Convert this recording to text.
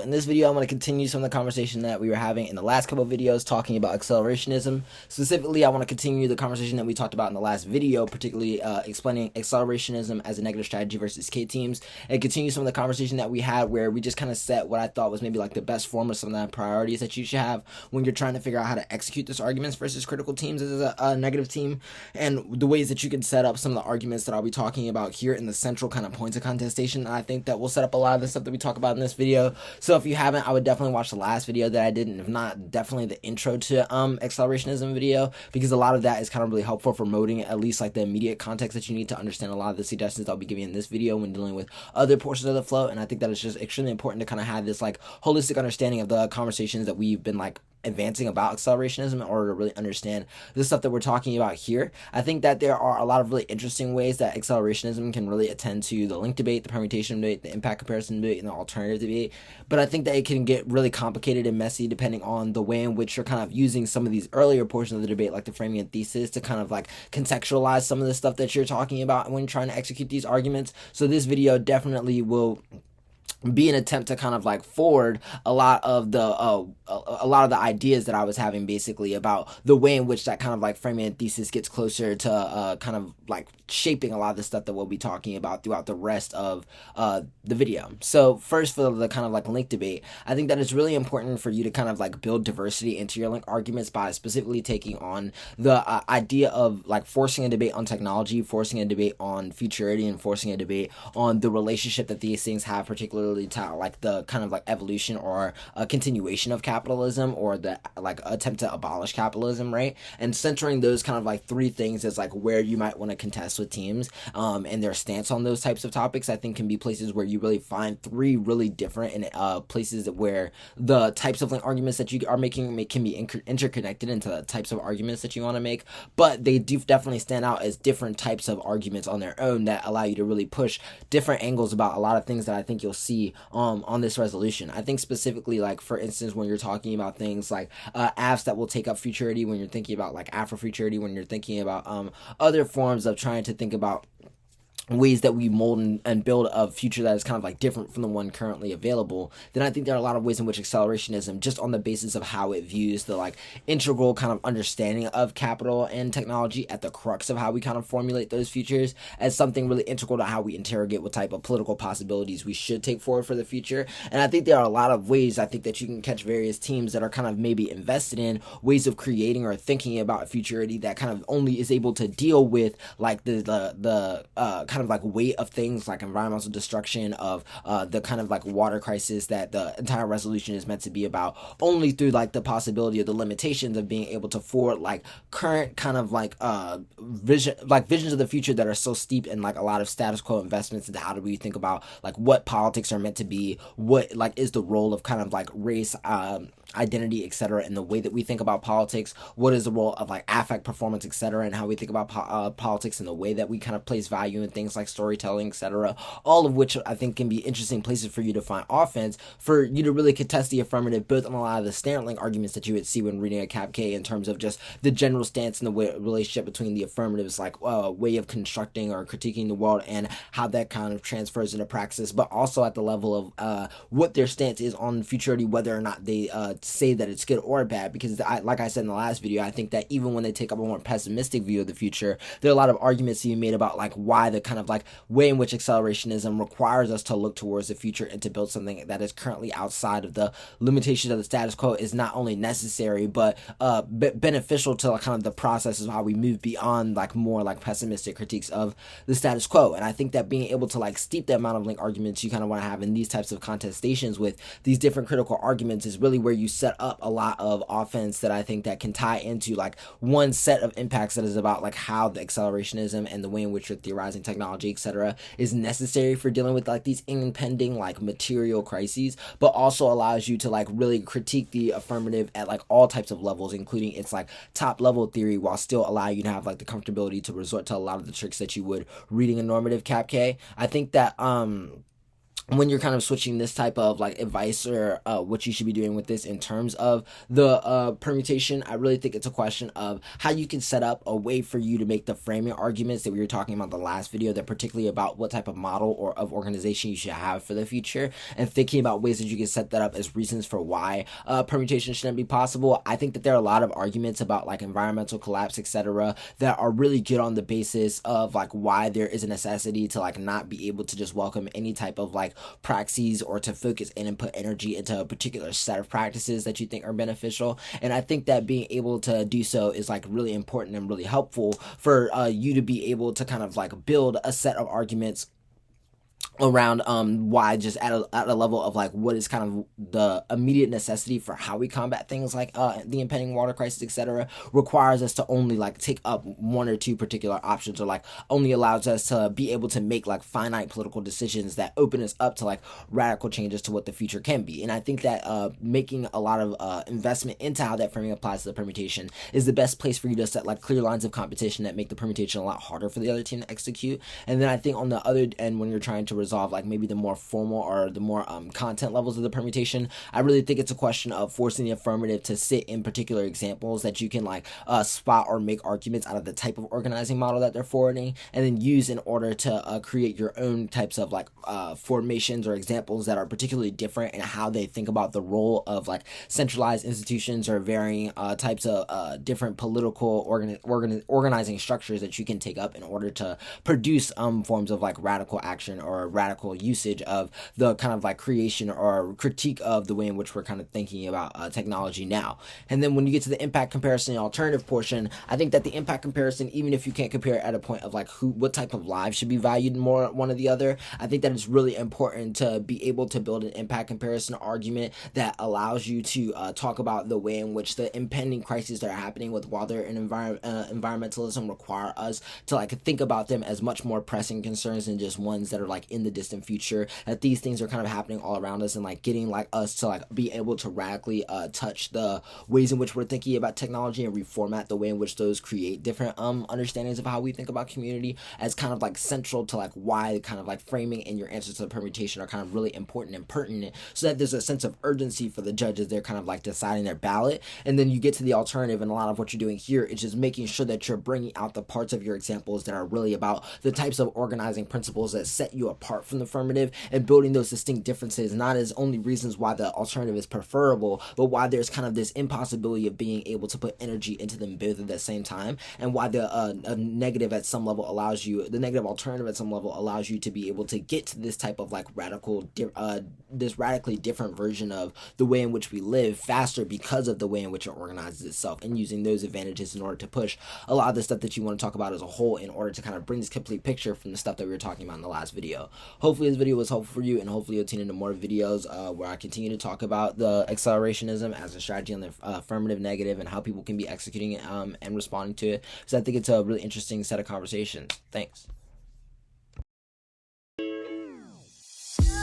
in this video, I'm going to continue some of the conversation that we were having in the last couple of videos talking about accelerationism. Specifically, I want to continue the conversation that we talked about in the last video, particularly explaining accelerationism as a negative strategy versus K-teams, and continue some of the conversation that we had where we just kind of set what I thought was maybe like the best form of some of the priorities that you should have when you're trying to figure out how to execute those arguments versus critical teams as a negative team, and the ways that you can set up some of the arguments that I'll be talking about here in the central kind of points of contestation. I think that will set up a lot of the stuff that we talk about in this video. So if you haven't, I would definitely watch the last video that I did, and if not, definitely the intro to accelerationism video, because a lot of that is kind of really helpful for promoting at least like the immediate context that you need to understand a lot of the suggestions I'll be giving in this video when dealing with other portions of the flow. And I think that it's just extremely important to kind of have this like holistic understanding of the conversations that we've been like advancing about accelerationism in order to really understand the stuff that we're talking about here. I think that there are a lot of really interesting ways that accelerationism can really attend to the link debate, the permutation debate, the impact comparison debate, and the alternative debate. But I think that it can get really complicated and messy depending on the way in which you're kind of using some of these earlier portions of the debate, like the framing and thesis, to kind of like contextualize some of the stuff that you're talking about when you're trying to execute these arguments. So this video definitely will be an attempt to kind of like forward a lot of the ideas that I was having basically about the way in which that kind of like framing and thesis gets closer to kind of like shaping a lot of the stuff that we'll be talking about throughout the rest of the video. So first, for the kind of like link debate, I think that it's really important for you to kind of like build diversity into your link arguments by specifically taking on the idea of like forcing a debate on technology, forcing a debate on futurity, and forcing a debate on the relationship that these things have, particularly to like the kind of like evolution or a continuation of capitalism, or the like attempt to abolish capitalism, right? And centering those kind of like three things as like where you might want to contest with teams and their stance on those types of topics, I think can be places where you really find three really different and places where the types of link arguments that you are making can be interconnected into the types of arguments that you want to make, but they do definitely stand out as different types of arguments on their own that allow you to really push different angles about a lot of things that I think you'll see on this resolution. I think specifically, like for instance, when you're talking about things like apps that will take up futurity, when you're thinking about like Afrofuturity, when you're thinking about other forms of trying to think about ways that we mold and build a future that is kind of like different from the one currently available, then I think there are a lot of ways in which accelerationism, just on the basis of how it views the like integral kind of understanding of capital and technology at the crux of how we kind of formulate those futures, as something really integral to how we interrogate what type of political possibilities we should take forward for the future. And I think there are a lot of ways I think that you can catch various teams that are kind of maybe invested in ways of creating or thinking about futurity that kind of only is able to deal with like the kind of like weight of things like environmental destruction, of the kind of like water crisis that the entire resolution is meant to be about, only through like the possibility of the limitations of being able to forward like current kind of like visions of the future that are so steep in like a lot of status quo investments into how do we think about like what politics are meant to be, what like is the role of kind of like race, identity, etc., in the way that we think about politics, what is the role of like affect, performance, etc., and how we think about politics and the way that we kind of place value in things like storytelling, etc., all of which I think can be interesting places for you to find offense, for you to really contest the affirmative, both on a lot of the standard link arguments that you would see when reading a Cap K, in terms of just the general stance and the relationship between the affirmatives like way of constructing or critiquing the world and how that kind of transfers into praxis, but also at the level of what their stance is on futurity, whether or not they say that it's good or bad, because like I said in the last video, I think that even when they take up a more pessimistic view of the future, there are a lot of arguments to be made about like why the kind of like way in which accelerationism requires us to look towards the future and to build something that is currently outside of the limitations of the status quo is not only necessary but beneficial to kind of the process of how we move beyond like more like pessimistic critiques of the status quo. And I think that being able to like steep the amount of link arguments you kind of want to have in these types of contestations with these different critical arguments is really where you set up a lot of offense that I think that can tie into like one set of impacts that is about like how the accelerationism and the way in which you're theorizing technology, etc., is necessary for dealing with like these impending like material crises, but also allows you to like really critique the affirmative at like all types of levels, including its like top level theory, while still allowing you to have like the comfortability to resort to a lot of the tricks that you would reading a normative Cap K. I think that when you're kind of switching this type of like advice or what you should be doing with this in terms of the permutation, I really think it's a question of how you can set up a way for you to make the framing arguments that we were talking about in the last video, that particularly about what type of model or of organization you should have for the future, and thinking about ways that you can set that up as reasons for why permutation shouldn't be possible. I think that there are a lot of arguments about like environmental collapse, etc., that are really good on the basis of like why there is a necessity to like not be able to just welcome any type of like praxis or to focus in and put energy into a particular set of practices that you think are beneficial. And I think that being able to do so is like really important and really helpful for you to be able to kind of like build a set of arguments around why, just at a level of like what is kind of the immediate necessity for how we combat things like the impending water crisis, etc., requires us to only like take up one or two particular options, or like only allows us to be able to make like finite political decisions that open us up to like radical changes to what the future can be. And I think that making a lot of investment into how that framing applies to the permutation is the best place for you to set like clear lines of competition that make the permutation a lot harder for the other team to execute. And then I think on the other end, when you're trying to resolve like maybe the more formal or the more content levels of the permutation, I really think it's a question of forcing the affirmative to sit in particular examples that you can like spot or make arguments out of the type of organizing model that they're forwarding, and then use in order to create your own types of like formations or examples that are particularly different in how they think about the role of like centralized institutions or varying types of different political organizing structures that you can take up in order to produce forms of like radical action or radical usage of the kind of like creation or critique of the way in which we're kind of thinking about technology now. And then when you get to the impact comparison and alternative portion, I think that the impact comparison, even if you can't compare it at a point of like what type of lives should be valued more one or the other, I think that it's really important to be able to build an impact comparison argument that allows you to talk about the way in which the impending crises that are happening with water and environmentalism require us to like think about them as much more pressing concerns than just ones that are like in the distant future, that these things are kind of happening all around us, and like getting like us to like be able to radically touch the ways in which we're thinking about technology and reformat the way in which those create different understandings of how we think about community as kind of like central to like why kind of like framing and your answers to the permutation are kind of really important and pertinent, so that there's a sense of urgency for the judges. They're kind of like deciding their ballot. And then you get to the alternative, and a lot of what you're doing here is just making sure that you're bringing out the parts of your examples that are really about the types of organizing principles that set you apart from the affirmative, and building those distinct differences not as only reasons why the alternative is preferable, but why there's kind of this impossibility of being able to put energy into them both at the same time, and why the negative at some level allows you, the negative alternative at some level allows you to be able to get to this type of like this radically different version of the way in which we live faster because of the way in which it organizes itself, and using those advantages in order to push a lot of the stuff that you want to talk about as a whole, in order to kind of bring this complete picture from the stuff that we were talking about in the last video. Hopefully this video was helpful for you, and hopefully you'll tune into more videos where I continue to talk about the accelerationism as a strategy on the affirmative negative, and how people can be executing it and responding to it, because I think it's a really interesting set of conversations. Thanks.